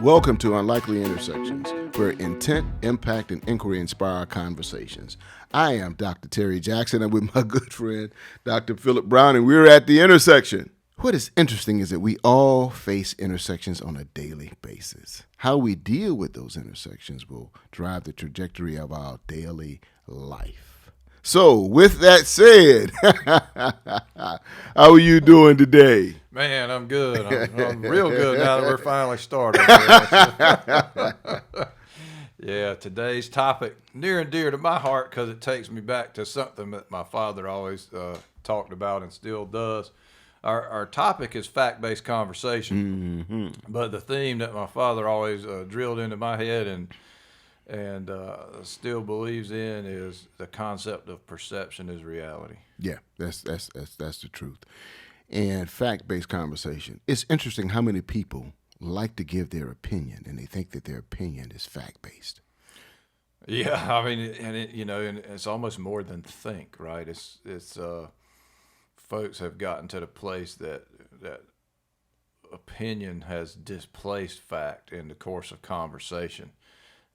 Welcome to Unlikely Intersections, where intent, impact, and inquiry inspire conversations. I am Dr. Terry Jackson, and with my good friend, Dr. Philip Brown, and we're at the intersection. What is interesting is that we all face intersections on a daily basis. How we deal with those intersections will drive the trajectory of our daily life. So, with that said, how are you doing today? Man, I'm good. I'm real good now that we're finally started. Yeah, today's topic near and dear to my heart because it takes me back to something that my father always talked about and still does. Our topic is fact-based conversation, but the theme that my father always drilled into my head and still believes in is the concept of perception is reality. Yeah, that's the truth. And fact-based conversation. It's interesting how many people like to give their opinion, and they think that their opinion is fact-based. Yeah, I mean, and it's almost more than think, right? It's folks have gotten to the place that opinion has displaced fact in the course of conversation.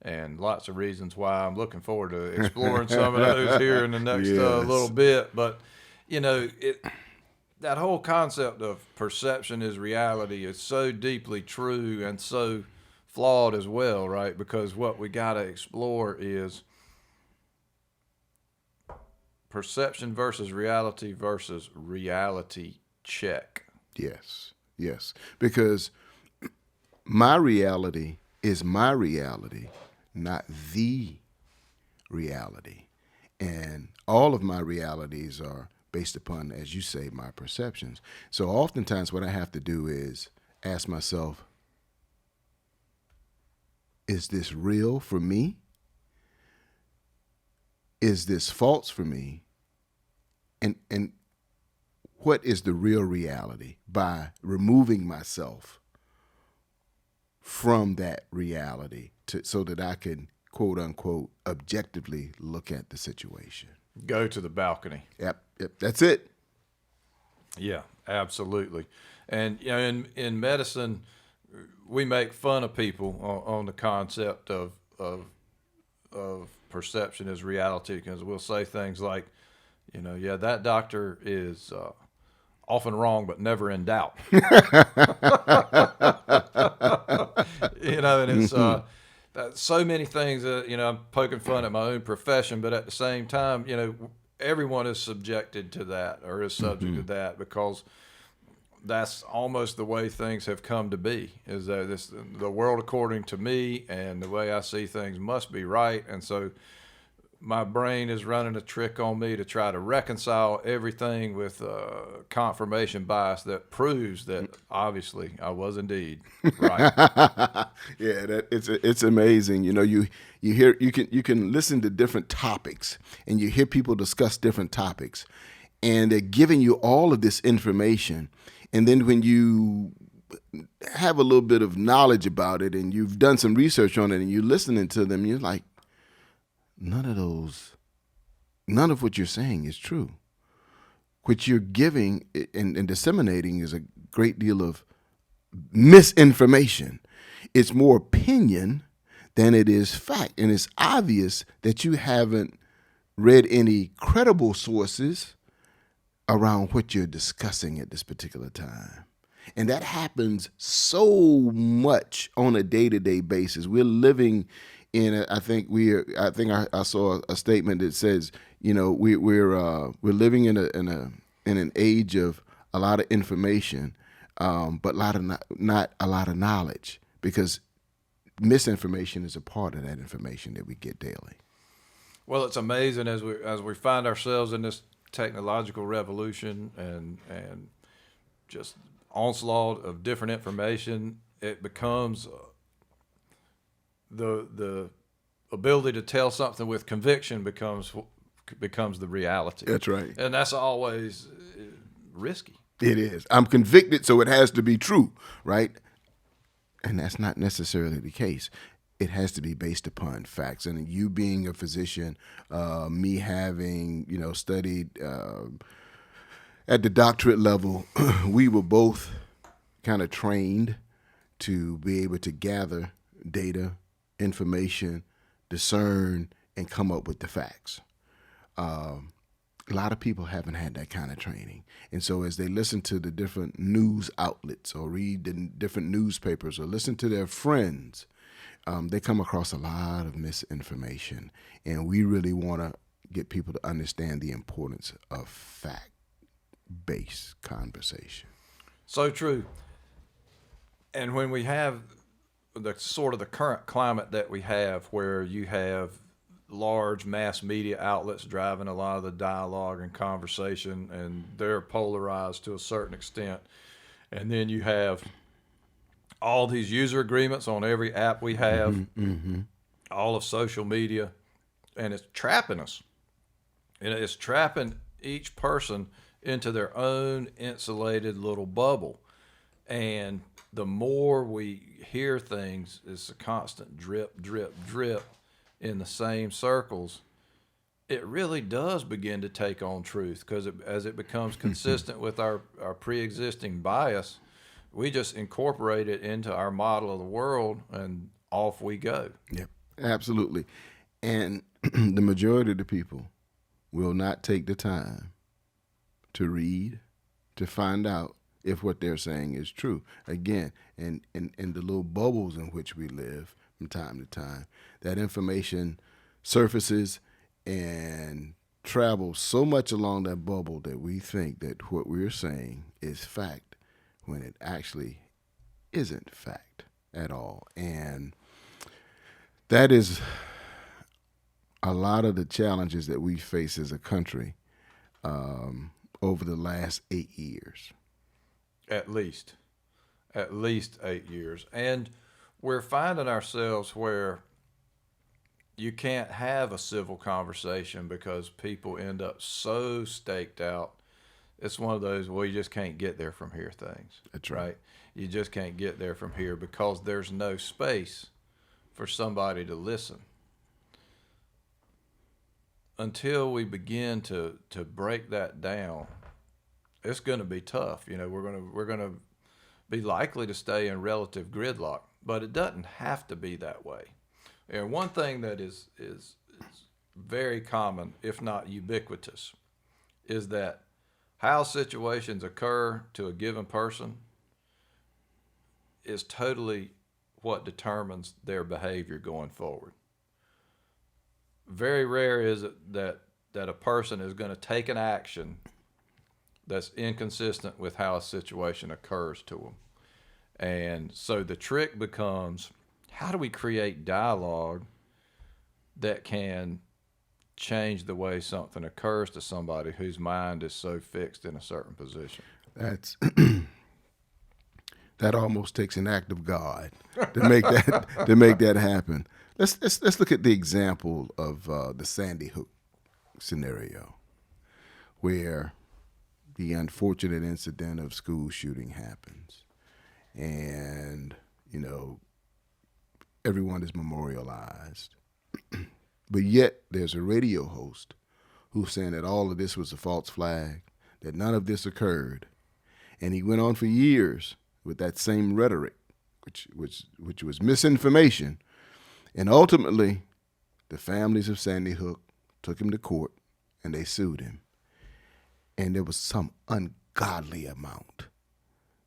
And lots of reasons why I'm looking forward to exploring some of those here in the next little bit. But, that whole concept of perception is reality is so deeply true and so flawed as well, right? Because what we got to explore is perception versus reality check. Yes. Because my reality is my reality, not the reality. And all of my realities are based upon, as you say, my perceptions. So oftentimes what I have to do is ask myself, is this real for me? Is this false for me? And what is the real reality by removing myself from that reality so that I can, quote unquote, objectively look at the situation? Go to the balcony. Yep, that's it. Yeah, absolutely. And in medicine, we make fun of people on the concept of perception as reality because we'll say things like, that doctor is often wrong but never in doubt. And it's so many things that I'm poking fun at my own profession, but at the same time, everyone is subjected to that or is subject to that because that's almost the way things have come to be. Is that the world according to me and the way I see things must be right, and so my brain is running a trick on me to try to reconcile everything with confirmation bias that proves that obviously I was indeed right. Yeah, it's amazing. You can listen to different topics and you hear people discuss different topics, and they're giving you all of this information, and then when you have a little bit of knowledge about it and you've done some research on it and you're listening to them, you're like, none of what you're saying is true. What you're giving and disseminating is a great deal of misinformation. It's more opinion than it is fact. And it's obvious that you haven't read any credible sources around what you're discussing at this particular time. And that happens so much on a day-to-day basis. We're living I saw a statement that says, we're living in an age of a lot of information, but not a lot of knowledge, because misinformation is a part of that information that we get daily. Well, it's amazing as we find ourselves in this technological revolution and just onslaught of different information. It becomes the ability to tell something with conviction becomes the reality. That's right. And that's always risky. It is. I'm convicted, so it has to be true, right? And that's not necessarily the case. It has to be based upon facts. And you being a physician, me having, studied at the doctorate level, we were both kind of trained to be able to gather data, information, discern, and come up with the facts. A lot of people haven't had that kind of training. And so as they listen to the different news outlets or read the different newspapers or listen to their friends, they come across a lot of misinformation. And we really want to get people to understand the importance of fact-based conversation. So true. And when we have the sort of the current climate that we have, where you have large mass media outlets driving a lot of the dialogue and conversation, and they're polarized to a certain extent, and then you have all these user agreements on every app we have, all of social media, and it's trapping us. And it's trapping each person into their own insulated little bubble. And the more we hear things, it's a constant drip, drip, drip in the same circles. It really does begin to take on truth, because as it becomes consistent with our pre-existing bias, we just incorporate it into our model of the world, and off we go. Yep, absolutely. And the majority of the people will not take the time to read, to find out if what they're saying is true. Again, in the little bubbles in which we live from time to time, that information surfaces and travels so much along that bubble that we think that what we're saying is fact when it actually isn't fact at all. And that is a lot of the challenges that we face as a country over the last 8 years. At least 8 years. And we're finding ourselves where you can't have a civil conversation because people end up so staked out. It's one of those, well, you just can't get there from here things. That's right. You just can't get there from here because there's no space for somebody to listen. Until we begin to break that down, it's going to be tough. We're going to be likely to stay in relative gridlock, but it doesn't have to be that way. And one thing that is very common, if not ubiquitous, is that how situations occur to a given person is totally what determines their behavior going forward. Very rare is it that a person is going to take an action that's inconsistent with how a situation occurs to them. And so the trick becomes, how do we create dialogue that can change the way something occurs to somebody whose mind is so fixed in a certain position? That's that almost takes an act of God to make that happen. Let's look at the example of the Sandy Hook scenario, where the unfortunate incident of school shooting happens, and everyone is memorialized, but yet there's a radio host who's saying that all of this was a false flag, that none of this occurred, and he went on for years with that same rhetoric, which was misinformation. And ultimately, the families of Sandy Hook took him to court, and they sued him. And there was some ungodly amount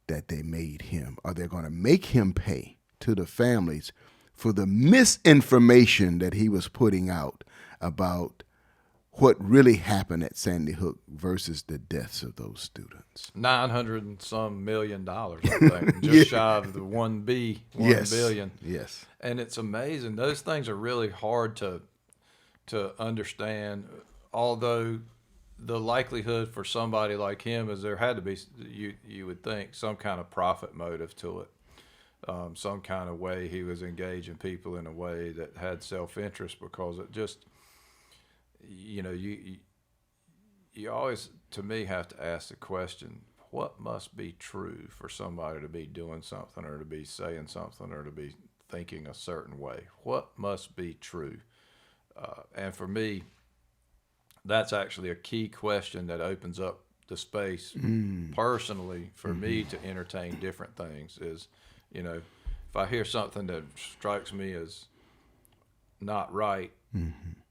that they made him, or they're going to make him pay to the families for the misinformation that he was putting out about what really happened at Sandy Hook versus the deaths of those students. $900 and some million, I think, just shy of the $1 billion. Yes. And it's amazing. Those things are really hard to understand, although the likelihood for somebody like him is there had to be, you would think, some kind of profit motive to it. Some kind of way he was engaging people in a way that had self-interest, because it just, you always, to me, have to ask the question, what must be true for somebody to be doing something or to be saying something or to be thinking a certain way? What must be true? And for me, that's actually a key question that opens up the space personally for me to entertain different things is, if I hear something that strikes me as not right,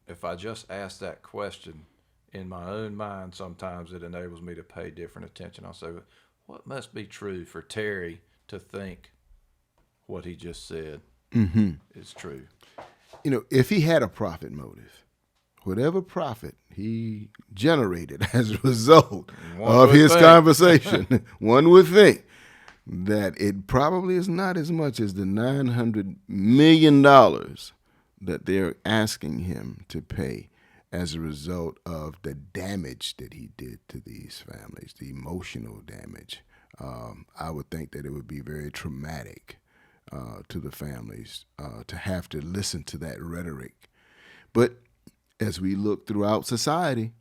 if I just ask that question in my own mind, sometimes it enables me to pay different attention. I'll say, what must be true for Terry to think what he just said is true? You know, if he had a profit motive, whatever profit he generated as a result of his conversation, one would think that it probably is not as much as the $900 million that they're asking him to pay as a result of the damage that he did to these families, the emotional damage. I would think that it would be very traumatic to the families to have to listen to that rhetoric. But as we look throughout society,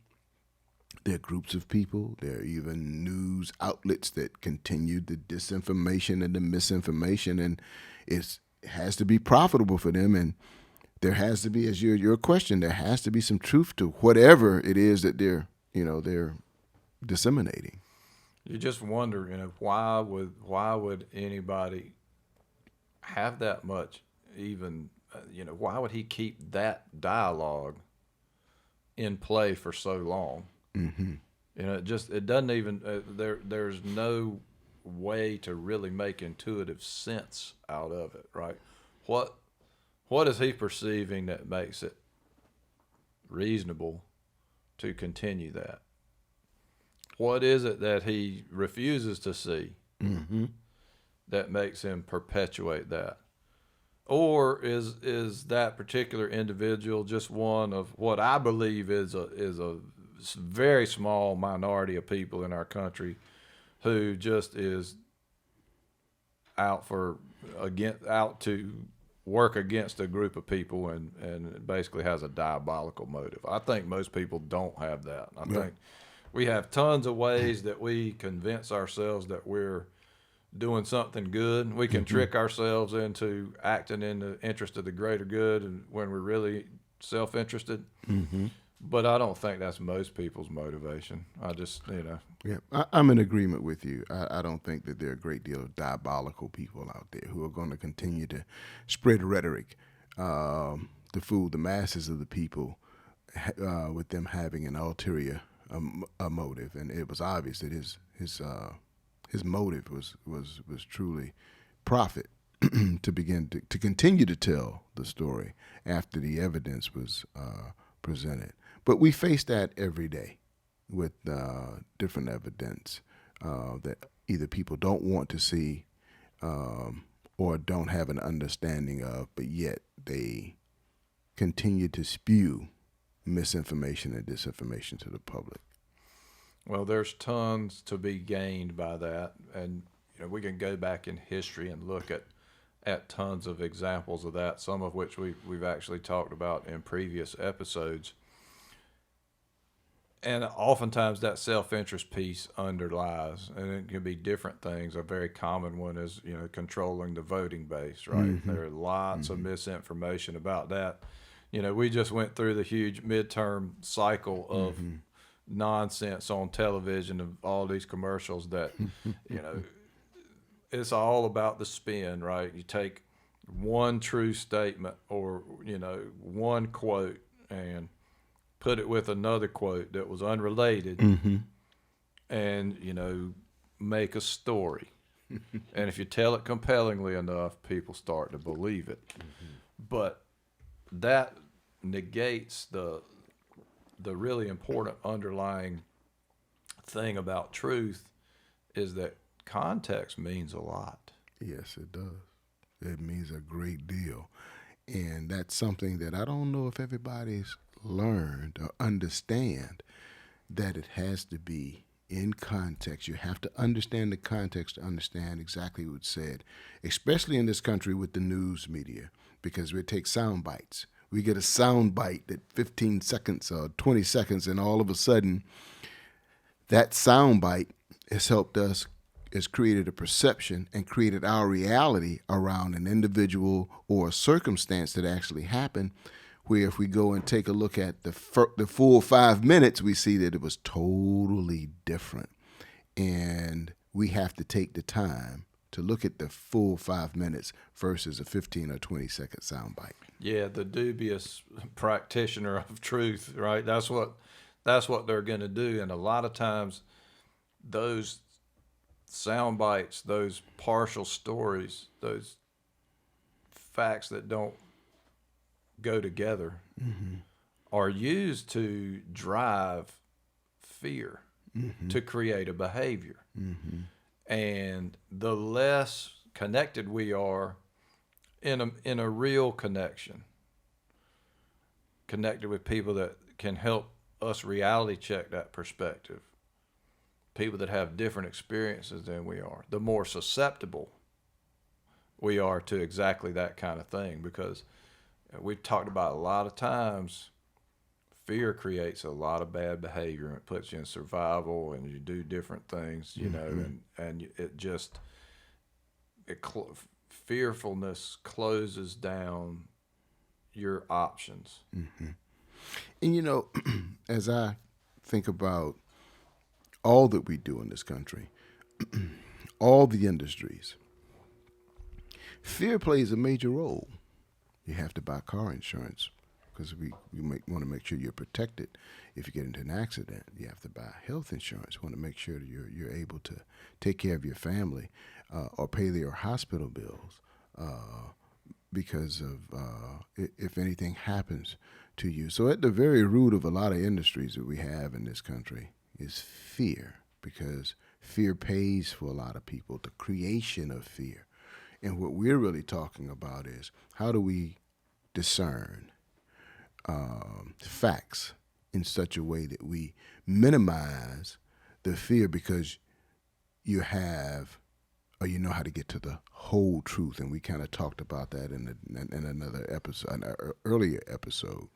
there are groups of people, there are even news outlets that continue the disinformation and the misinformation, and it has to be profitable for them. And there has to be, as your question, there has to be some truth to whatever it is that they're disseminating. You just wonder, why would anybody have that much even, why would he keep that dialogue in play for so long? It doesn't even, there's no way to really make intuitive sense out of it, right? What is he perceiving that makes it reasonable to continue that? What is it that he refuses to see that makes him perpetuate that? Or is that particular individual just one of what I believe is a very small minority of people in our country who just is out to work against a group of people and basically has a diabolical motive? I think most people don't have that. I think we have tons of ways that we convince ourselves that we're doing something good. We can trick ourselves into acting in the interest of the greater good and when we're really self-interested. But I don't think that's most people's motivation. I just, Yeah, I'm in agreement with you. I don't think that there are a great deal of diabolical people out there who are going to continue to spread rhetoric to fool the masses of the people with them having an ulterior motive. And it was obvious that his motive was truly profit to continue to tell the story after the evidence was presented. But we face that every day with different evidence that either people don't want to see or don't have an understanding of, but yet they continue to spew misinformation and disinformation to the public. Well, there's tons to be gained by that, and we can go back in history and look at tons of examples of that, some of which we've actually talked about in previous episodes. And oftentimes that self-interest piece underlies, and it can be different things. A very common one is, controlling the voting base, right? There are lots of misinformation about that. We just went through the huge midterm cycle of nonsense on television of all these commercials that, it's all about the spin, right? You take one true statement or, one quote and put it with another quote that was unrelated and, make a story. And if you tell it compellingly enough, people start to believe it. But that negates the really important underlying thing about truth is that context means a lot. Yes, it does. It means a great deal. And that's something that I don't know if everybody's learned or understand, that it has to be in context. You have to understand the context to understand exactly what's said, especially in this country with the news media, because we take sound bites. We get a sound bite that 15 seconds or 20 seconds, and all of a sudden, that sound bite has helped us, has created a perception and created our reality around an individual or a circumstance that actually happened, where if we go and take a look at the full 5 minutes, we see that it was totally different. And we have to take the time to look at the full 5 minutes versus a 15 or 20-second soundbite. Yeah, the dubious practitioner of truth, right? That's what they're going to do, and a lot of times those sound bites, those partial stories, those facts that don't go together, are used to drive fear, to create a behavior. And the less connected we are in a real connection, connected with people that can help us reality check that perspective, people that have different experiences than we are, the more susceptible we are to exactly that kind of thing. Because we've talked about a lot of times, fear creates a lot of bad behavior, and it puts you in survival, and you do different things, and it just, fearfulness closes down your options. And as I think about all that we do in this country, all the industries, fear plays a major role. You have to buy car insurance because we want to make sure you're protected if you get into an accident. You have to buy health insurance. Want to make sure that you're able to take care of your family or pay their hospital bills because of if anything happens to you. So at the very root of a lot of industries that we have in this country is fear, because fear pays for a lot of people, the creation of fear. And what we're really talking about is how do we discern facts in such a way that we minimize the fear, because you have or you know how to get to the whole truth. And we kind of talked about that in another episode, an earlier episode.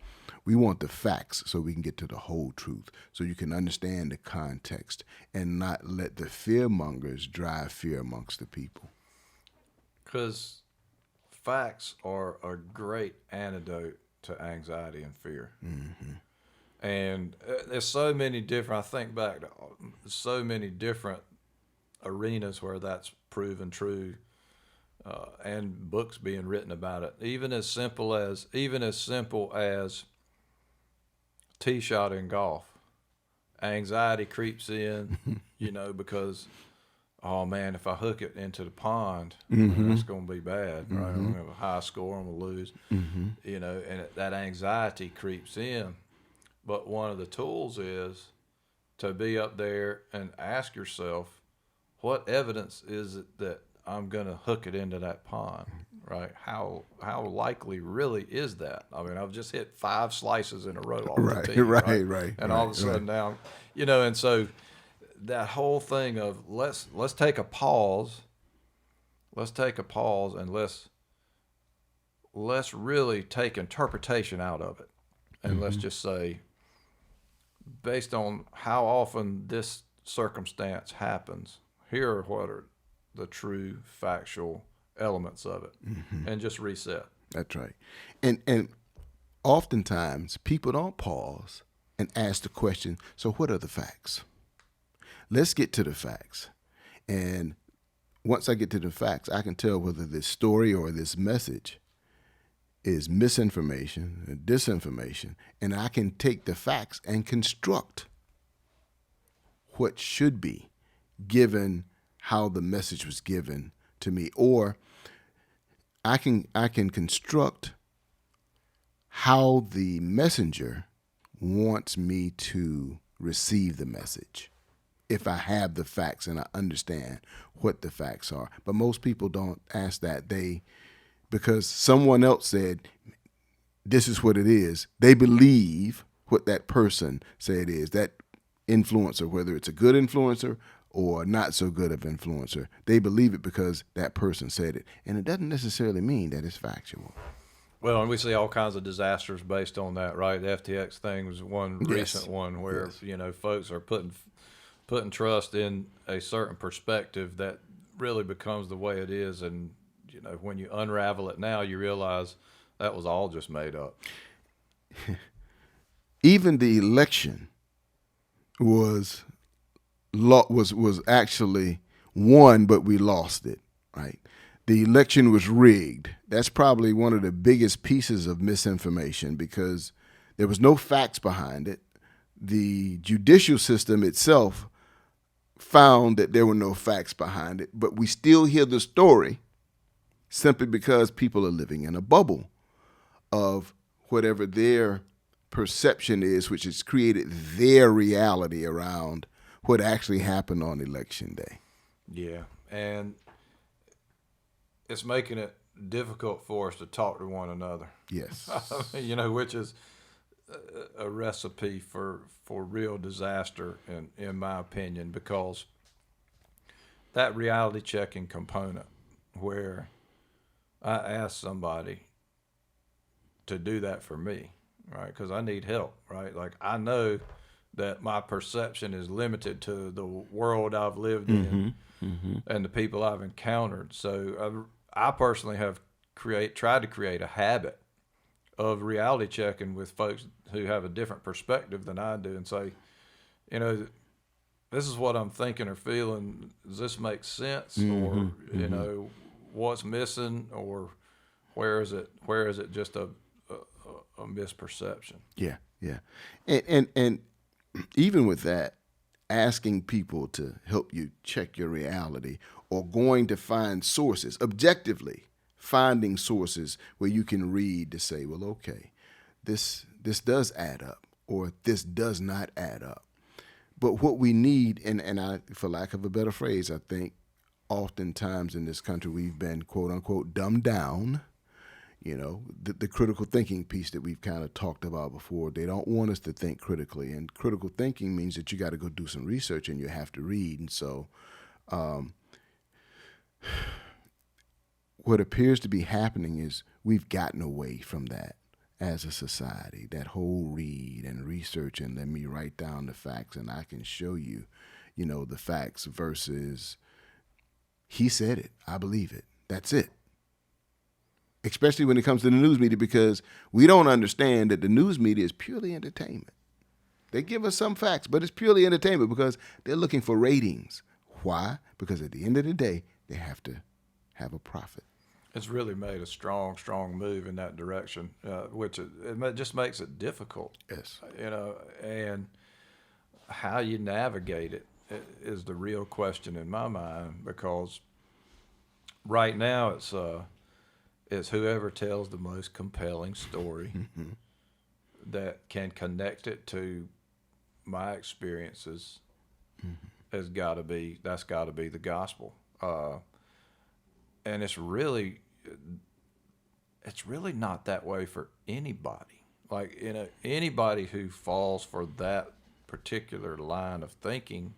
We want the facts so we can get to the whole truth, so you can understand the context and not let the fear mongers drive fear amongst the people. Because facts are a great antidote to anxiety and fear. And there's so many different, I think back to so many different arenas where that's proven true, and books being written about it. Even as simple as tee shot in golf. Anxiety creeps in, because, oh man, if I hook it into the pond, that's going to be bad, right? I'm going to have a high score, I'm going to lose, and that anxiety creeps in. But one of the tools is to be up there and ask yourself, what evidence is it that I'm going to hook it into that pond, right? How likely really is that? I mean, I've just hit 5 slices in a row off the tee, right. And all of a sudden now, and so that whole thing of let's take a pause. Let's take a pause and let's really take interpretation out of it. And let's just say, based on how often this circumstance happens, here are what are the true factual elements of it, and just reset. That's right. And oftentimes people don't pause and ask the question, so what are the facts? Let's get to the facts. And once I get to the facts, I can tell whether this story or this message is misinformation or disinformation, and I can take the facts and construct what should be given how the message was given to me, or I can construct how the messenger wants me to receive the message if I have the facts and I understand what the facts are. But most people don't ask that. Because someone else said, this is what it is, they believe what that person said is. That influencer, whether it's a good influencer or not so good of influencer, they believe it because that person said it. And it doesn't necessarily mean that it's factual. Well, and we see all kinds of disasters based on that, right? The FTX thing was one recent one where, folks are putting trust in a certain perspective that really becomes the way it is. And when you unravel it now, you realize that was all just made up. Even the election was actually won, but we lost it. right? The election was rigged. That's probably one of the biggest pieces of misinformation because there was no facts behind it. The judicial system itself found that there were no facts behind it, but we still hear the story simply because people are living in a bubble of whatever their perception is, which has created their reality around what actually happened on election day. Yeah, and it's making it difficult for us to talk to one another. Yes. Which is a recipe for real disaster, in my opinion, because that reality checking component where I ask somebody to do that for me, right? Because I need help, right? Like I know that my perception is limited to the world I've lived in and the people I've encountered. So I personally have tried to create a habit of reality checking with folks who have a different perspective than I do and say, this is what I'm thinking or feeling. Does this make sense? Or, what's missing, or where is it just a misperception? Yeah, yeah. And even with that, asking people to help you check your reality or going to find sources, objectively finding sources where you can read to say, well, okay, this does add up or this does not add up. But what we need, and I, for lack of a better phrase, I think oftentimes in this country we've been, quote unquote, dumbed down. The critical thinking piece that we've kind of talked about before. They don't want us to think critically, and critical thinking means that you got to go do some research and you have to read. And so what appears to be happening is we've gotten away from that as a society, that whole read and research and let me write down the facts and I can show you, the facts versus he said it, I believe it. That's it. Especially when it comes to the news media, because we don't understand that the news media is purely entertainment. They give us some facts, but it's purely entertainment because they're looking for ratings. Why? Because at the end of the day, they have to have a profit. It's really made a strong move in that direction, which it just makes it difficult. Yes. And how you navigate it is the real question in my mind, because right now it's whoever tells the most compelling story that can connect it to my experiences that's got to be the gospel. And it's really not that way for anybody. Like, anybody who falls for that particular line of thinking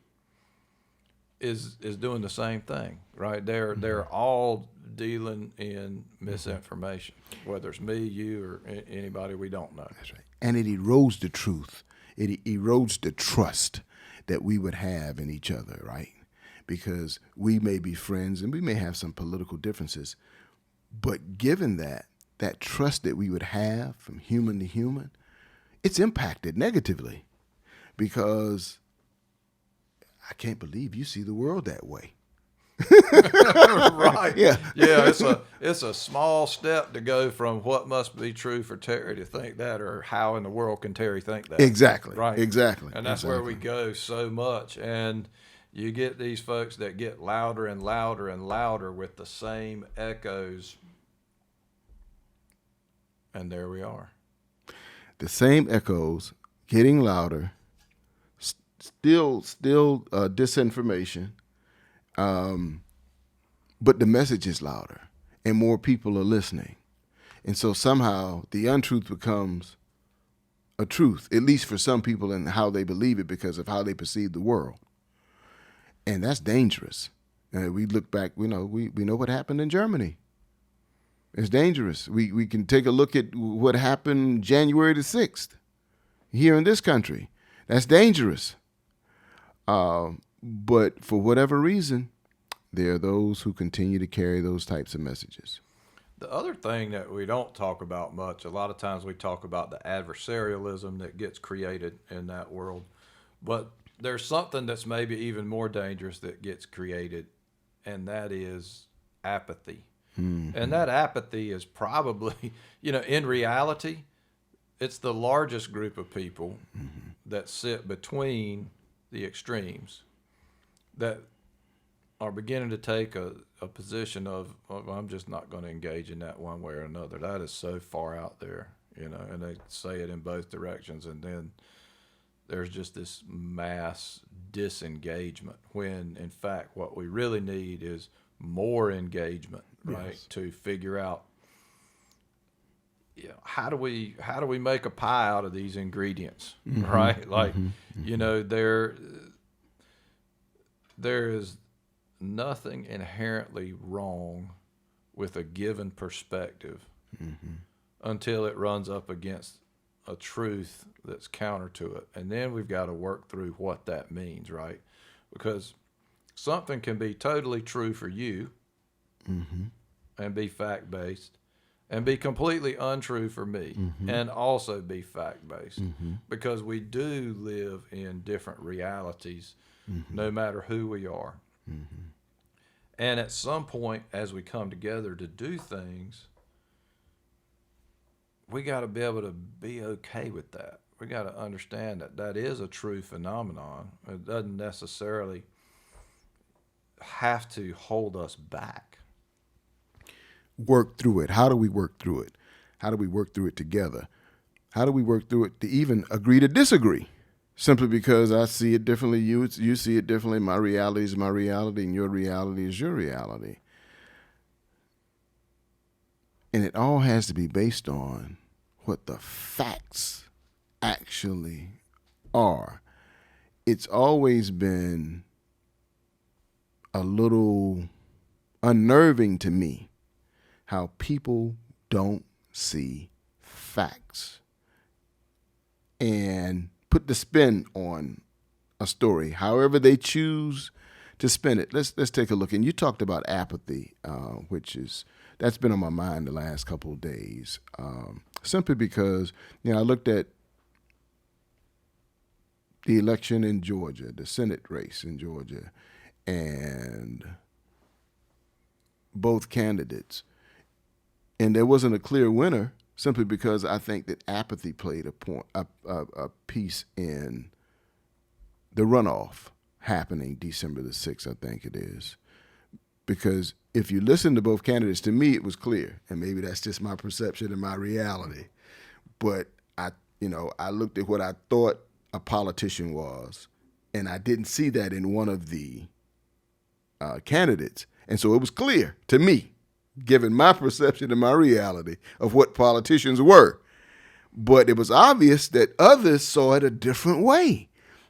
is doing the same thing, right? They're all dealing in misinformation, whether it's me, you, or anybody we don't know. That's right. And it erodes the truth. It erodes the trust that we would have in each other, right? Because we may be friends and we may have some political differences, but given that trust that we would have from human to human, it's impacted negatively because I can't believe you see the world that way. Right. Yeah. Yeah. It's a small step to go from what must be true for Terry to think that, or how in the world can Terry think that? Exactly. Right. Exactly. And that's where we go so much. And you get these folks that get louder and louder and louder with the same echoes. And there we are. The same echoes getting louder, still disinformation, but the message is louder and more people are listening. And so somehow the untruth becomes a truth, at least for some people and how they believe it because of how they perceive the world. And that's dangerous. We look back, we know what happened in Germany. It's dangerous. We can take a look at what happened January the 6th here in this country. That's dangerous. But for whatever reason, there are those who continue to carry those types of messages. The other thing that we don't talk about much, a lot of times we talk about the adversarialism that gets created in that world. But there's something that's maybe even more dangerous that gets created, and that is apathy. And that apathy is probably, in reality, it's the largest group of people that sit between the extremes that are beginning to take a position of I'm just not going to engage in that one way or another. That is so far out there, and they say it in both directions. And then there's just this mass disengagement when, in fact, what we really need is more engagement, right? Yes. To figure out, how do we make a pie out of these ingredients, right? Like, there is nothing inherently wrong with a given perspective until it runs up against a truth that's counter to it. And then we've got to work through what that means, right? Because something can be totally true for you and be fact-based, and be completely untrue for me and also be fact-based, because we do live in different realities no matter who we are. And at some point, as we come together to do things, we got to be able to be okay with that. We got to understand that that is a true phenomenon. It doesn't necessarily have to hold us back. Work through it. How do we work through it? How do we work through it together? How do we work through it to even agree to disagree? Simply because I see it differently, you see it differently. My reality is my reality, and your reality is your reality. And it all has to be based on what the facts actually are. It's always been a little unnerving to me how people don't see facts and put the spin on a story, however they choose to spin it. Let's take a look. And you talked about apathy, that's been on my mind the last couple of days, simply because I looked at the election in Georgia, the Senate race in Georgia, and both candidates, and there wasn't a clear winner, simply because I think that apathy played a piece in the runoff happening December the 6th, I think it is. Because if you listen to both candidates, to me it was clear, and maybe that's just my perception and my reality. But I looked at what I thought a politician was, and I didn't see that in one of the candidates. And so it was clear to me, given my perception and my reality of what politicians were. But it was obvious that others saw it a different way,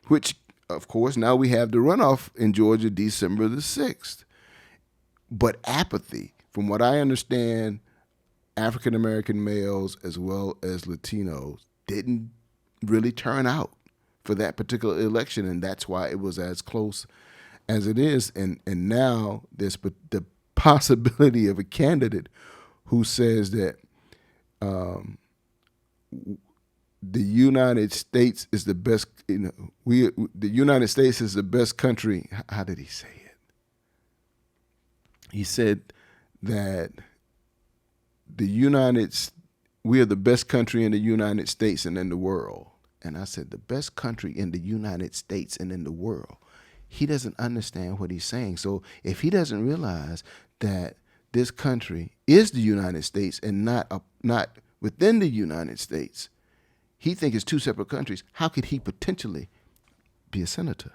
which, of course, now we have the runoff in Georgia December the 6th. But apathy, from what I understand, African-American males as well as Latinos didn't really turn out for that particular election, and that's why it was as close as it is. And now there's the possibility of a candidate who says that the United States is the best. The United States is the best country. How did he say it? He said that we are the best country in the United States and in the world. And I said, the best country in the United States and in the world. He doesn't understand what he's saying. So if he doesn't realize that this country is the United States and not within the United States, he thinks it's two separate countries. How could he potentially be a senator?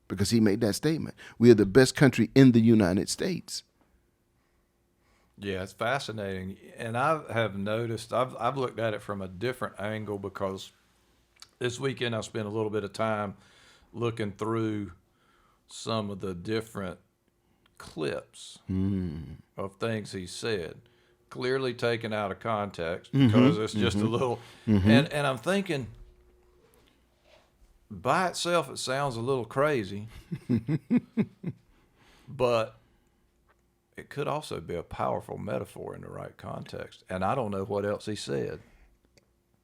Because he made that statement. We are the best country in the United States. Yeah, it's fascinating. And I have noticed, I've looked at it from a different angle, because this weekend I spent a little bit of time looking through some of the different clips of things he said, clearly taken out of context, because it's just a little, and I'm thinking, by itself it sounds a little crazy, but it could also be a powerful metaphor in the right context. And I don't know what else he said.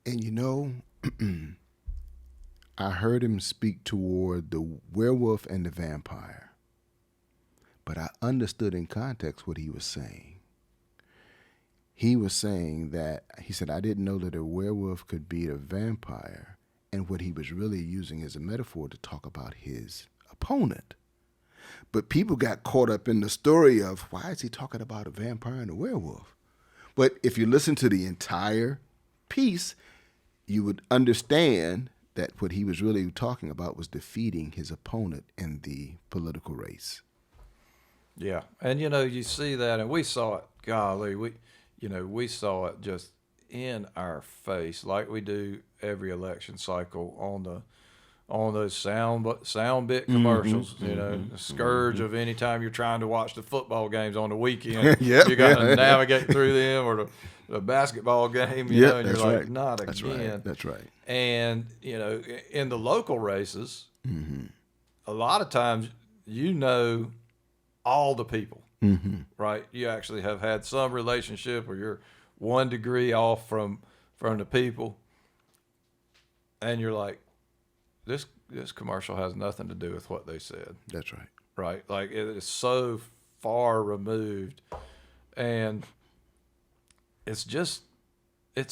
And I heard him speak toward the werewolf and the vampire. but I understood in context what he was saying. He was saying that, he said, I didn't know that a werewolf could beat a vampire. And what he was really using as a metaphor to talk about his opponent. But people got caught up in the story of, why is he talking about a vampire and a werewolf? But if you listen to the entire piece, you would understand that what he was really talking about was defeating his opponent in the political race. Yeah, and you see that, and we saw it. Golly, we saw it just in our face, like we do every election cycle on those sound bit commercials. The scourge of any time you're trying to watch the football games on the weekend. Yep. You got to navigate through them, or the basketball game. And you're that's like, right. not That's again. right. That's right. And in the local races, a lot of times all the people, right? You actually have had some relationship where you're 1 degree off from the people, and you're like, this commercial has nothing to do with what they said. That's right. Right? Like, it is so far removed, and it's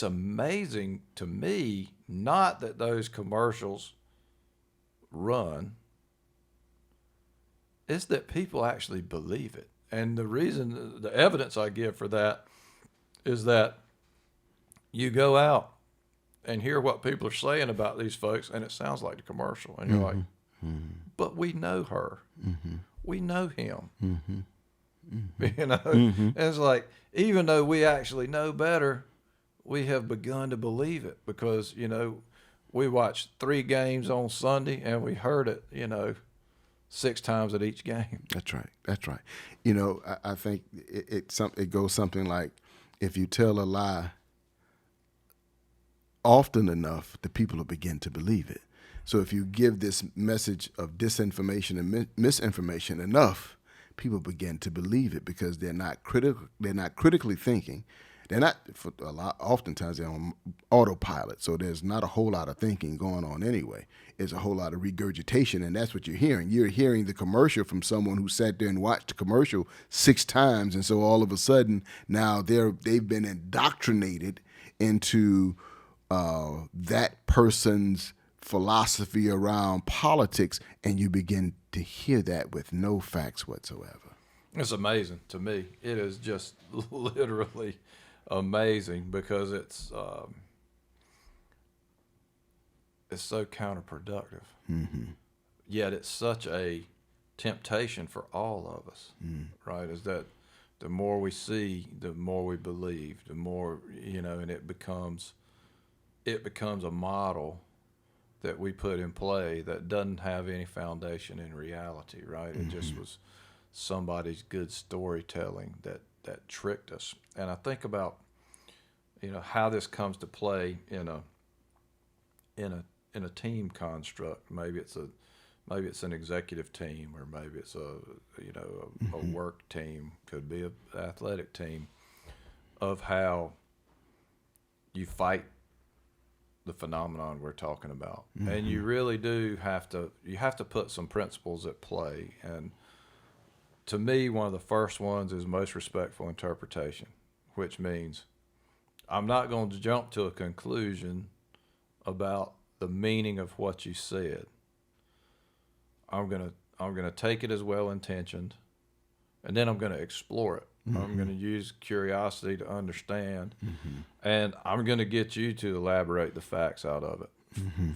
amazing to me, not that those commercials run, it's that people actually believe it. And the evidence I give for that is that you go out and hear what people are saying about these folks, and it sounds like the commercial. And you're like, but we know her. We know him. And it's like, even though we actually know better, we have begun to believe it because, we watched 3 games on Sunday and we heard it, 6 times at each game. That's right. That's right. I think it goes something like, if you tell a lie often enough, the people will begin to believe it. So if you give this message of disinformation and misinformation enough, people begin to believe it because they're not critical. They're not critically thinking. They're not, for a lot. Oftentimes they're on autopilot, so there's not a whole lot of thinking going on anyway. It's a whole lot of regurgitation, and that's what you're hearing. You're hearing the commercial from someone who sat there and watched the commercial 6 times, and so all of a sudden now they've been indoctrinated into that person's philosophy around politics, and you begin to hear that with no facts whatsoever. It's amazing to me. It is just literally amazing because it's so counterproductive. Yet it's such a temptation for all of us, right? Is that the more we see, the more we believe, the more, and it becomes a model that we put in play that doesn't have any foundation in reality, right? It just was somebody's good storytelling that tricked us. And I think about, how this comes to play in a team construct. Maybe it's an executive team, or maybe it's a work team, could be an athletic team, of how you fight the phenomenon we're talking about. And you really do have to put some principles at play. And to me, one of the first ones is most respectful interpretation, which means I'm not going to jump to a conclusion about the meaning of what you said. I'm gonna take it as well intentioned, and then I'm gonna explore it. I'm gonna use curiosity to understand, and I'm gonna get you to elaborate the facts out of it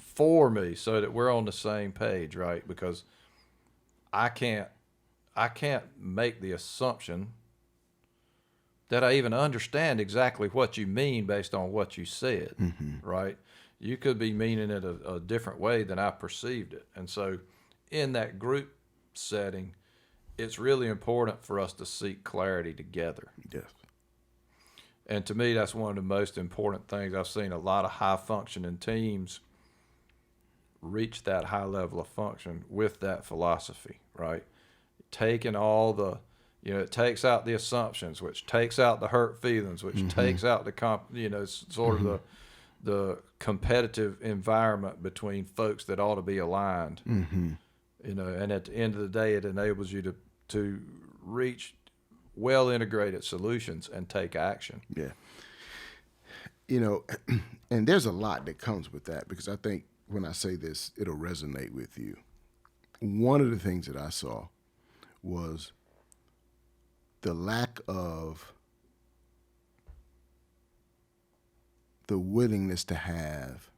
for me, so that we're on the same page, right? Because I can't make the assumption that I even understand exactly what you mean based on what you said, right? You could be meaning it a different way than I perceived it. And so in that group setting, it's really important for us to seek clarity together. Yes. And to me, that's one of the most important things. I've seen a lot of high-functioning teams reach that high level of function with that philosophy, right? Taking all the, it takes out the assumptions, which takes out the hurt feelings, which takes out the the competitive environment between folks that ought to be aligned. And at the end of the day, it enables you to reach well integrated solutions and take action. Yeah. You know, and there's a lot that comes with that, because I think when I say this, it'll resonate with you. One of the things that I saw was the lack of the willingness to have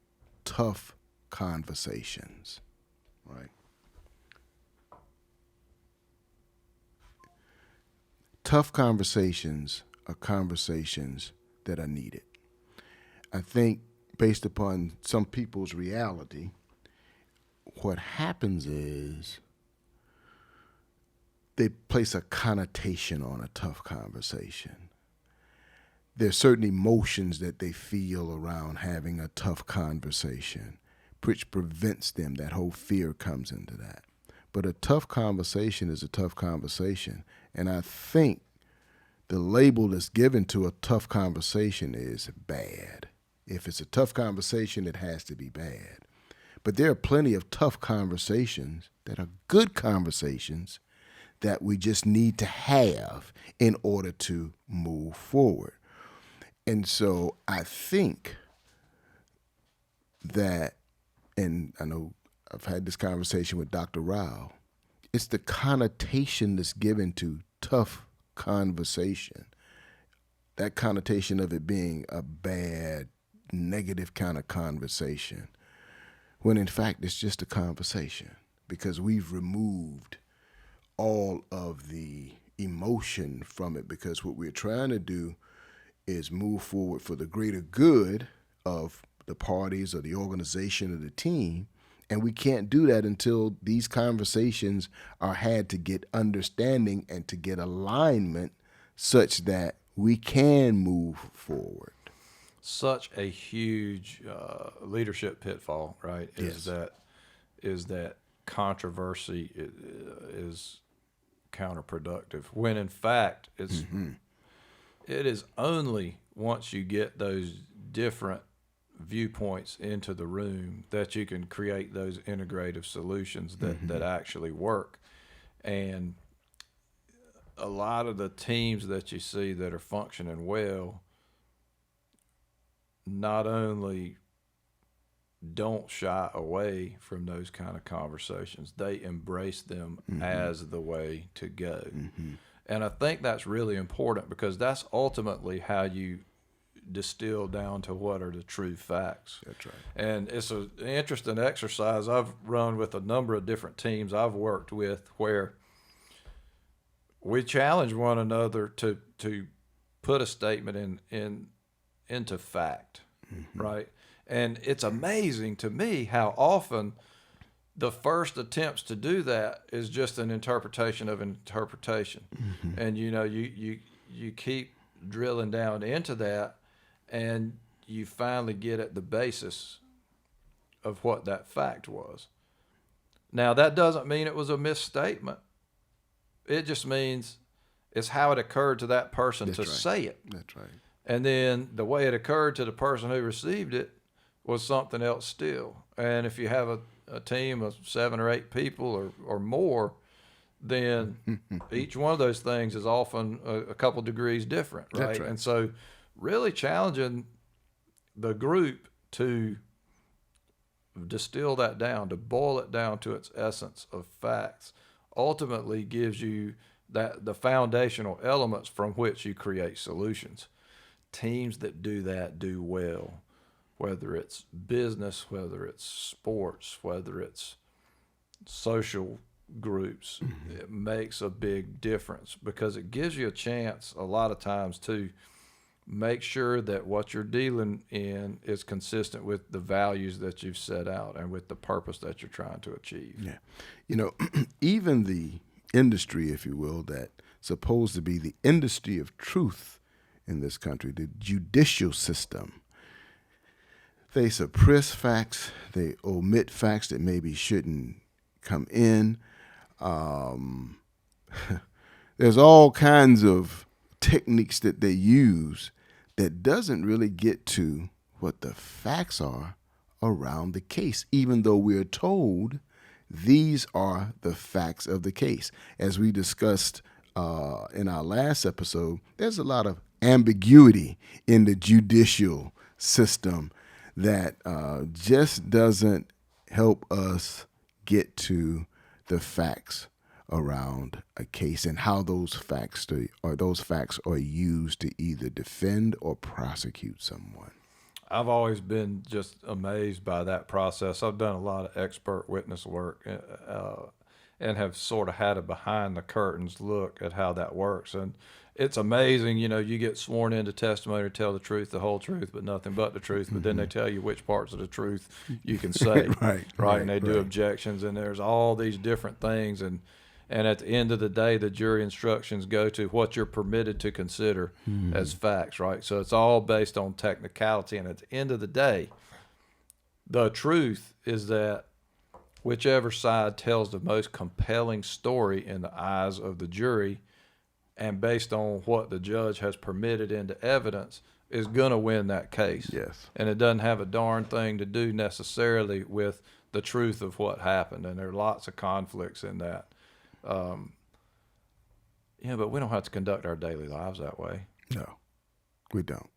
tough conversations, right? Tough conversations are conversations that are needed. I think based upon some people's reality, what happens is they place a connotation on a tough conversation. There's certain emotions that they feel around having a tough conversation, which prevents them. That whole fear comes into that. But a tough conversation is a tough conversation. And I think the label that's given to a tough conversation is bad. If it's a tough conversation, it has to be bad. But there are plenty of tough conversations that are good conversations that we just need to have in order to move forward. And so I think that, and I know I've had this conversation with Dr. Rao, it's the connotation that's given to tough conversation. That connotation of it being a bad, negative kind of conversation, when in fact it's just a conversation, because we've removed all of the emotion from it, because what we're trying to do is move forward for the greater good of the parties or the organization or the team. And we can't do that until these conversations are had to get understanding and to get alignment such that we can move forward. Such a huge leadership pitfall, right? Yes. Is that controversy is counterproductive, when in fact it is only once you get those different viewpoints into the room that you can create those integrative solutions that actually work. And a lot of the teams that you see that are functioning well not only don't shy away from those kind of conversations, they embrace them as the way to go. And I think that's really important, because that's ultimately how you distill down to what are the true facts. That's right. And it's an interesting exercise I've run with a number of different teams I've worked with, where we challenge one another to put a statement into fact, right? And it's amazing to me how often the first attempts to do that is just an interpretation of interpretation. And you keep drilling down into that, and you finally get at the basis of what that fact was. Now, that doesn't mean it was a misstatement. It just means it's how it occurred to that person to say it. That's right. And then the way it occurred to the person who received it was something else still. And if you have a team of 7 or 8 people or more, then each one of those things is often a couple degrees different, right? That's right. And so really challenging the group to distill that down, to boil it down to its essence of facts, ultimately gives you the foundational elements from which you create solutions. Teams that do that do well, whether it's business, whether it's sports, whether it's social groups. It makes a big difference, because it gives you a chance a lot of times to make sure that what you're dealing in is consistent with the values that you've set out and with the purpose that you're trying to achieve. Yeah. Even the industry, if you will, that's supposed to be the industry of truth in this country, the judicial system, they suppress facts, they omit facts that maybe shouldn't come in. There's all kinds of techniques that they use that doesn't really get to what the facts are around the case, even though we're told these are the facts of the case. As we discussed in our last episode, there's a lot of ambiguity in the judicial system that just doesn't help us get to the facts around a case and how those facts are used to either defend or prosecute someone. I've always been just amazed by that process. I've done a lot of expert witness work and have sort of had a behind the curtains look at how that works. And it's amazing, you get sworn into testimony to tell the truth, the whole truth, but nothing but the truth. But then they tell you which parts of the truth you can say, right? And they do objections, and there's all these different things. And at the end of the day, the jury instructions go to what you're permitted to consider as facts, right? So it's all based on technicality. And at the end of the day, the truth is that whichever side tells the most compelling story in the eyes of the jury and based on what the judge has permitted into evidence is going to win that case. Yes. And it doesn't have a darn thing to do necessarily with the truth of what happened. And there are lots of conflicts in that. But we don't have to conduct our daily lives that way. No, we don't.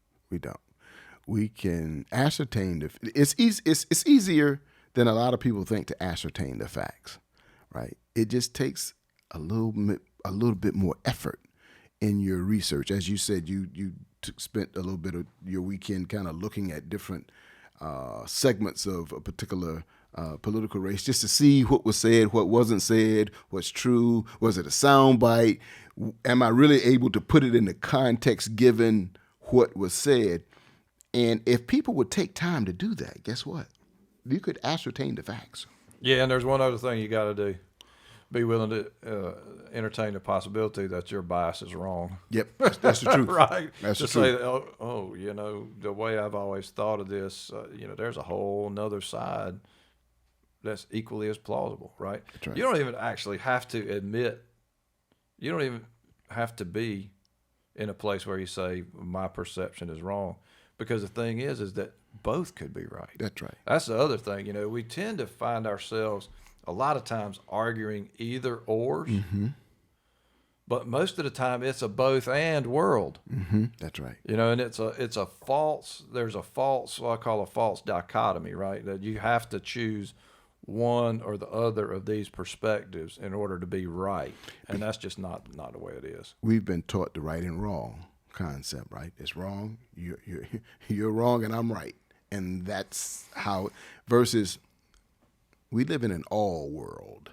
We can ascertain it's easier than a lot of people think to ascertain the facts, right? It just takes a little bit more effort in your research. As you said, you spent a little bit of your weekend kind of looking at different segments of a particular political race just to see what was said, what wasn't said, what's true, was it a soundbite? Am I really able to put it in the context given what was said? And if people would take time to do that, guess what? You could ascertain the facts. Yeah, and there's one other thing you got to do. Be willing to entertain the possibility that your bias is wrong. Yep, that's the truth. Right. That's to the truth. say, the way I've always thought of this, there's a whole nother side that's equally as plausible, right? That's right. You don't even actually have to admit, you don't even have to be in a place where you say, my perception is wrong. Because the thing is that both could be right. That's right. That's the other thing. We tend to find ourselves a lot of times arguing either ors, but most of the time it's a both and world. That's right. And there's a false, what I call a false dichotomy, right? That you have to choose one or the other of these perspectives in order to be right. And that's just not the way it is. We've been taught the right and wrong concept, right? It's wrong, you're wrong, and I'm right. And that's how, versus we live in an all world,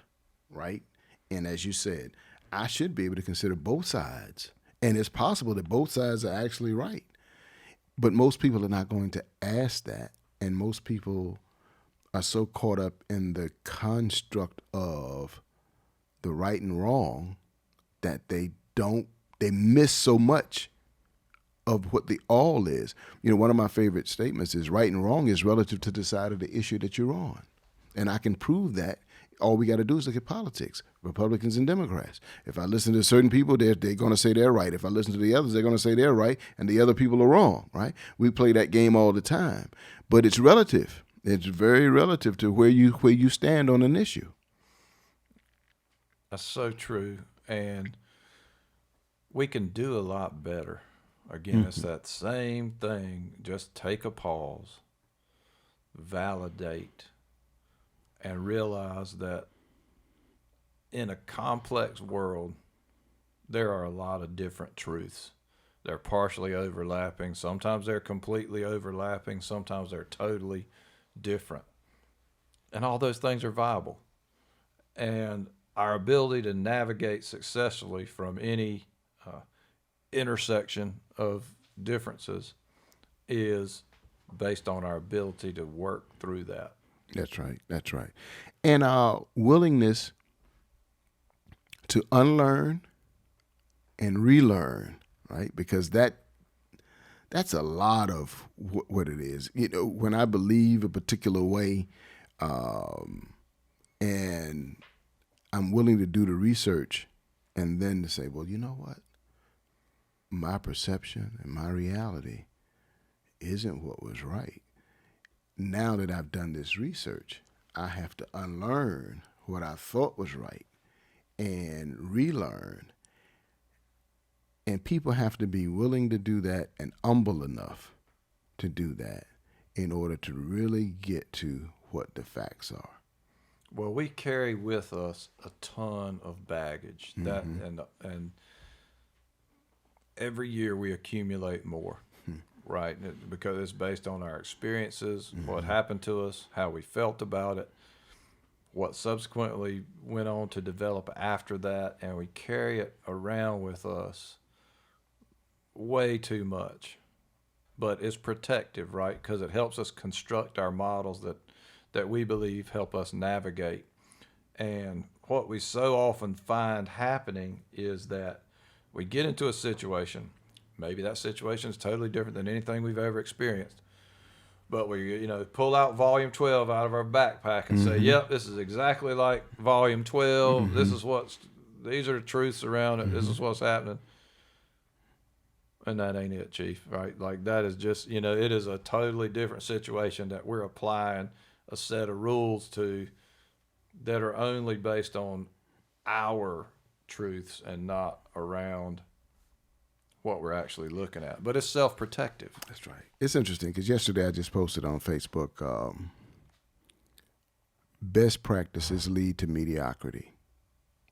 right? And as you said, I should be able to consider both sides. And it's possible that both sides are actually right. But most people are not going to ask that. And most people are so caught up in the construct of the right and wrong that they miss so much of what the all is. One of my favorite statements is right and wrong is relative to the side of the issue that you're on. And I can prove that. All we got to do is look at politics, Republicans and Democrats. If I listen to certain people, they're going to say they're right. If I listen to the others, they're going to say they're right, and the other people are wrong, right? We play that game all the time. But it's relative. It's very relative to where you stand on an issue. That's so true. And we can do a lot better. Again, it's that same thing. Just take a pause, validate, and realize that in a complex world, there are a lot of different truths. They're partially overlapping. Sometimes they're completely overlapping. Sometimes they're totally different. And all those things are viable. And our ability to navigate successfully from any intersection of differences is based on our ability to work through that. That's right. And our willingness to unlearn and relearn, right? Because that's a lot of what it is. When I believe a particular way, and I'm willing to do the research and then to say, well, you know what? My perception and my reality isn't what was right. Now that I've done this research, I have to unlearn what I thought was right and relearn And people have to be willing to do that and humble enough to do that in order to really get to what the facts are. Well, we carry with us a ton of baggage that and every year we accumulate more, right? Because it's based on our experiences, what happened to us, how we felt about it, what subsequently went on to develop after that, and we carry it around with us way too much. But it's protective, right? Because it helps us construct our models that we believe help us navigate. And what we so often find happening is that we get into a situation. Maybe that situation is totally different than anything we've ever experienced. But we, pull out volume 12 out of our backpack and say, yep, this is exactly like volume 12. These are the truths around it. This is what's happening. And that ain't it, Chief, right? Like that is just, it is a totally different situation that we're applying a set of rules to that are only based on our truths and not around what we're actually looking at. But it's self-protective. That's right. It's interesting because yesterday I just posted on Facebook, best practices lead to mediocrity.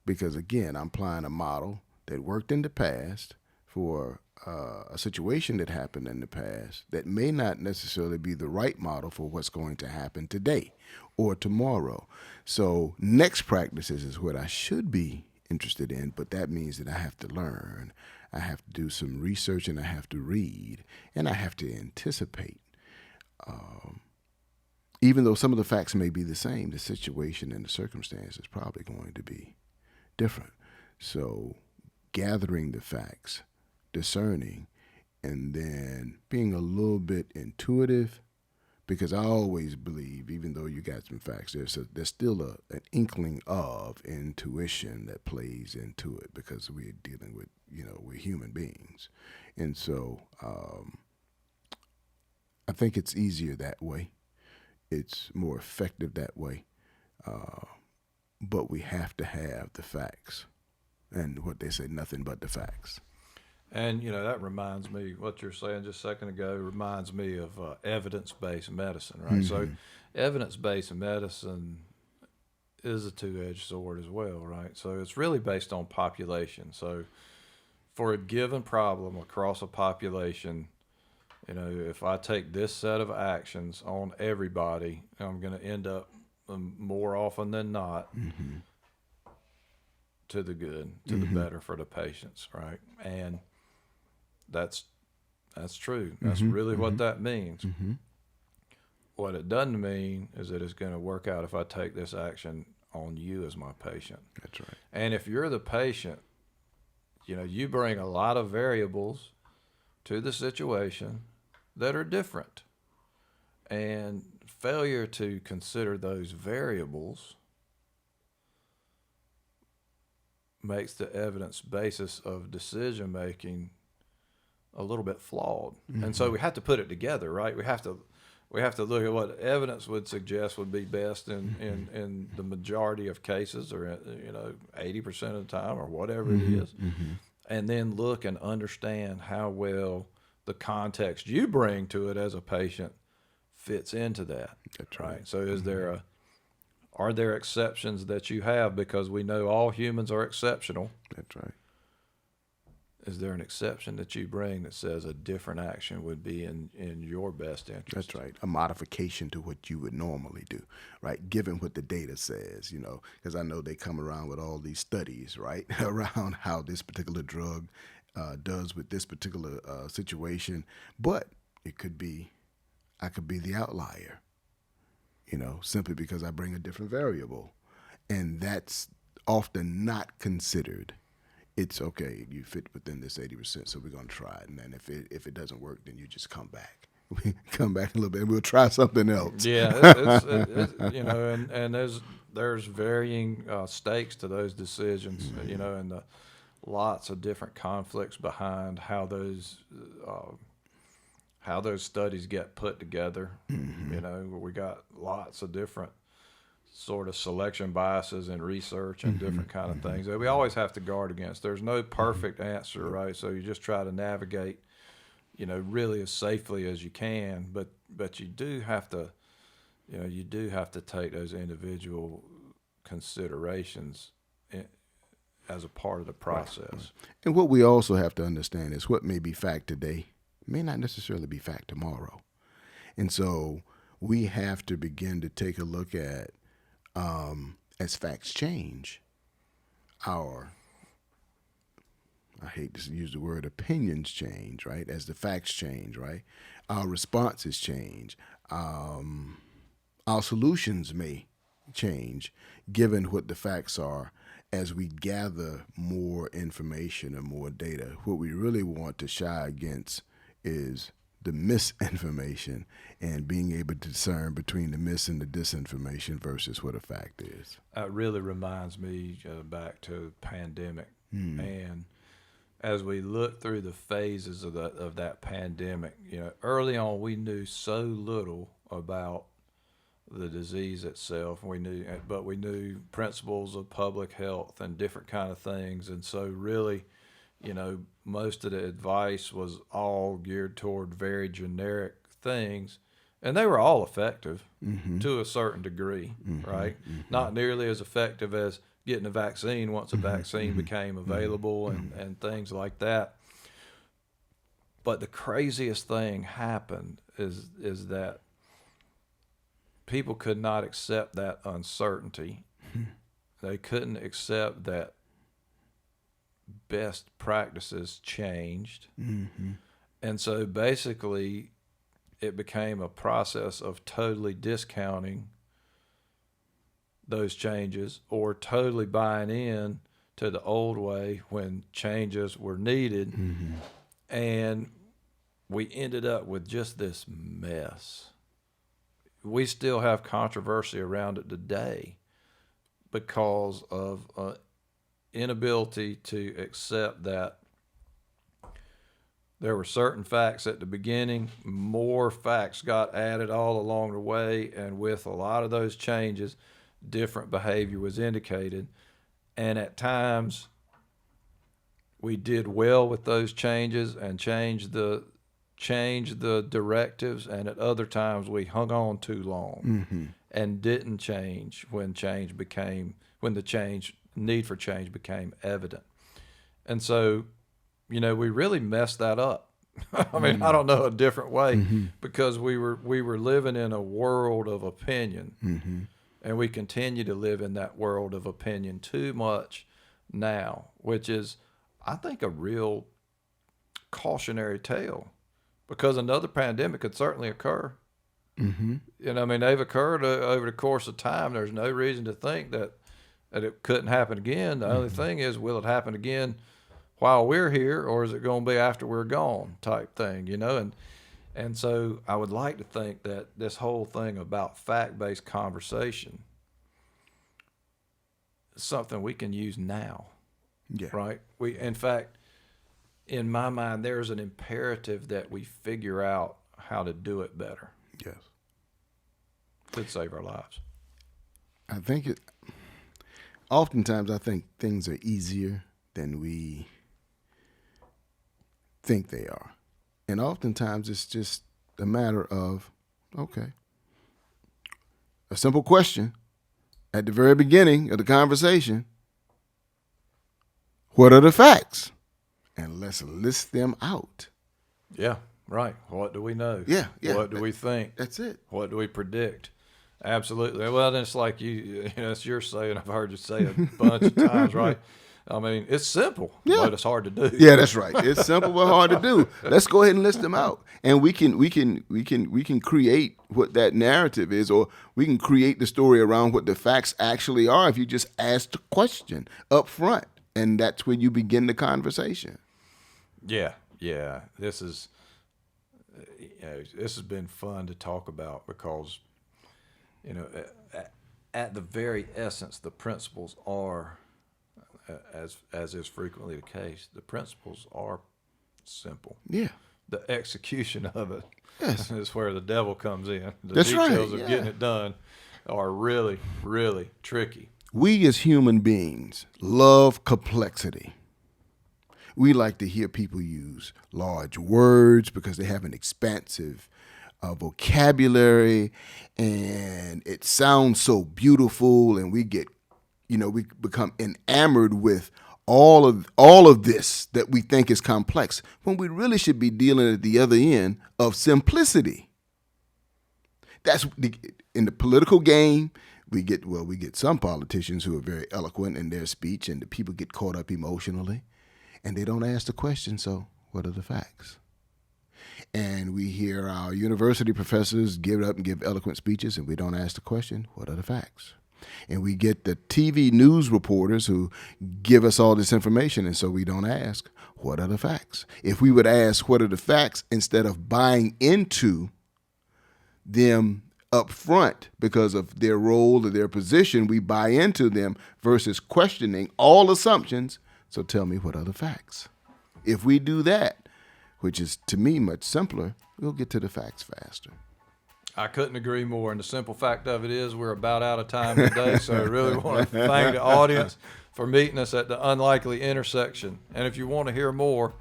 Because again, I'm applying a model that worked in the past for a situation that happened in the past that may not necessarily be the right model for what's going to happen today or tomorrow. So next practices is what I should be interested in, but that means that I have to learn. I have to do some research, and I have to read, and I have to anticipate. Even though some of the facts may be the same, the situation and the circumstance is probably going to be different. So gathering the facts, discerning, and then being a little bit intuitive, because I always believe, even though you got some facts, there's still an inkling of intuition that plays into it because we're dealing with, we're human beings. And so I think it's easier that way. It's more effective that way. But we have to have the facts. And what they say, nothing but the facts. And, that reminds me, what you're saying just a second ago reminds me of evidence-based medicine, right? So evidence-based medicine is a two-edged sword as well, right? So it's really based on population. So for a given problem across a population, if I take this set of actions on everybody, I'm going to end up more often than not to the good, to the better for the patients, right? And that's true. That's really what that means. What it doesn't mean is that it's going to work out if I take this action on you as my patient. That's right. And if you're the patient, you bring a lot of variables to the situation that are different. And failure to consider those variables makes the evidence basis of decision making a little bit flawed. And so we have to put it together, right? We have to look at what evidence would suggest would be best in the majority of cases, or 80% of the time, or whatever it is, and then look and understand how well the context you bring to it as a patient fits into that. That's right. So are there exceptions that you have, because we know all humans are exceptional? That's right. Is there an exception that you bring that says a different action would be in your best interest? That's right. A modification to what you would normally do, right? Given what the data says, because I know they come around with all these studies, right, around how this particular drug does with this particular situation. But it could be, I could be the outlier, simply because I bring a different variable. And that's often not considered. It's okay, you fit within this 80%, so we're going to try it. And then if it doesn't work, then you just come back. We come back a little bit, and we'll try something else. Yeah, and there's varying stakes to those decisions, and lots of different conflicts behind how those studies get put together. We got lots of different sort of selection biases in research and different kind of things that we always have to guard against. There's no perfect answer, right? So you just try to navigate, really as safely as you can, but you do have to, you do have to take those individual considerations as a part of the process. And what we also have to understand is what may be fact today may not necessarily be fact tomorrow. And so we have to begin to take a look at, as facts change, our, I hate to use the word opinions change, right? As the facts change, right? Our responses change. Our solutions may change given what the facts are as we gather more information and more data. What we really want to shy against is the misinformation and being able to discern between the mis and the disinformation versus what a fact is. It really reminds me back to the pandemic. And as we look through the phases of that pandemic, early on we knew so little about the disease itself. But we knew principles of public health and different kind of things. And so really, most of the advice was all geared toward very generic things, and they were all effective to a certain degree, right? Not nearly as effective as getting a vaccine once a vaccine became available and things like that. But the craziest thing happened is that people could not accept that uncertainty. They couldn't accept that best practices changed. And so basically it became a process of totally discounting those changes or totally buying in to the old way when changes were needed. And we ended up with just this mess. We still have controversy around it today because of inability to accept that there were certain facts at the beginning, more facts got added all along the way, and with a lot of those changes, different behavior was indicated. And at times, we did well with those changes and changed the directives, and at other times we hung on too long and didn't change when the need for change became evident. And so, we really messed that up. I mean, I don't know a different way, because we were living in a world of opinion, and we continue to live in that world of opinion too much now, which is, I think, a real cautionary tale, because another pandemic could certainly occur. I mean, they've occurred over the course of time. There's no reason to think that it couldn't happen again. The only thing is, will it happen again while we're here, or is it going to be after we're gone type thing, And so I would like to think that this whole thing about fact-based conversation is something we can use now, right? In fact, in my mind, there's an imperative that we figure out how to do it better. Yes. Could save our lives. Oftentimes I think things are easier than we think they are. And oftentimes it's just a matter of, okay, a simple question at the very beginning of the conversation: what are the facts? And let's list them out. Yeah, right. What do we know? Yeah. What do we think? That's it. What do we predict? Absolutely. Well, then it's like it's your saying. I've heard you say it a bunch of times, right? I mean, it's simple, but it's hard to do. Yeah, that's right. It's simple but hard to do. Let's go ahead and list them out, and we can create what that narrative is, or we can create the story around what the facts actually are if you just ask the question up front, and that's when you begin the conversation. Yeah. This has been fun to talk about, because at the very essence, the principles are, as is frequently the case, the principles are simple. Yeah. The execution of it Yes. is where the devil comes in. The That's right. details of getting it done are really, really tricky. We as human beings love complexity. We like to hear people use large words because they have an expansive vocabulary, and it sounds so beautiful, and we become enamored with all of this that we think is complex, when we really should be dealing at the other end of simplicity. In the political game, we get some politicians who are very eloquent in their speech, and the people get caught up emotionally, and they don't ask the question, so what are the facts? And we hear our university professors give up and give eloquent speeches, and we don't ask the question, what are the facts? And we get the TV news reporters who give us all this information, and so we don't ask, what are the facts? If we would ask, what are the facts, instead of buying into them up front because of their role or their position, we buy into them versus questioning all assumptions. So tell me, what are the facts? If we do that, which is to me much simpler, we'll get to the facts faster. I couldn't agree more. And the simple fact of it is we're about out of time today. So I really want to thank the audience for meeting us at the Unlikely Intersection. And if you want to hear more,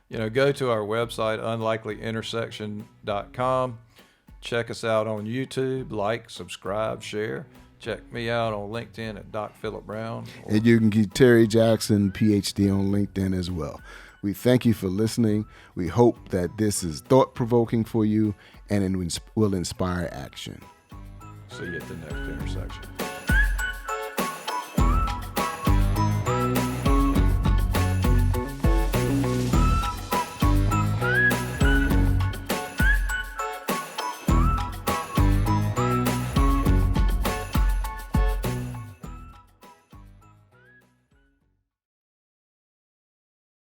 go to our website, unlikelyintersection.com. Check us out on YouTube, like, subscribe, share. Check me out on LinkedIn at Doc Phillip Brown. And you can get Terry Jackson, PhD, on LinkedIn as well. We thank you for listening. We hope that this is thought-provoking for you and it will inspire action. See you at the next intersection.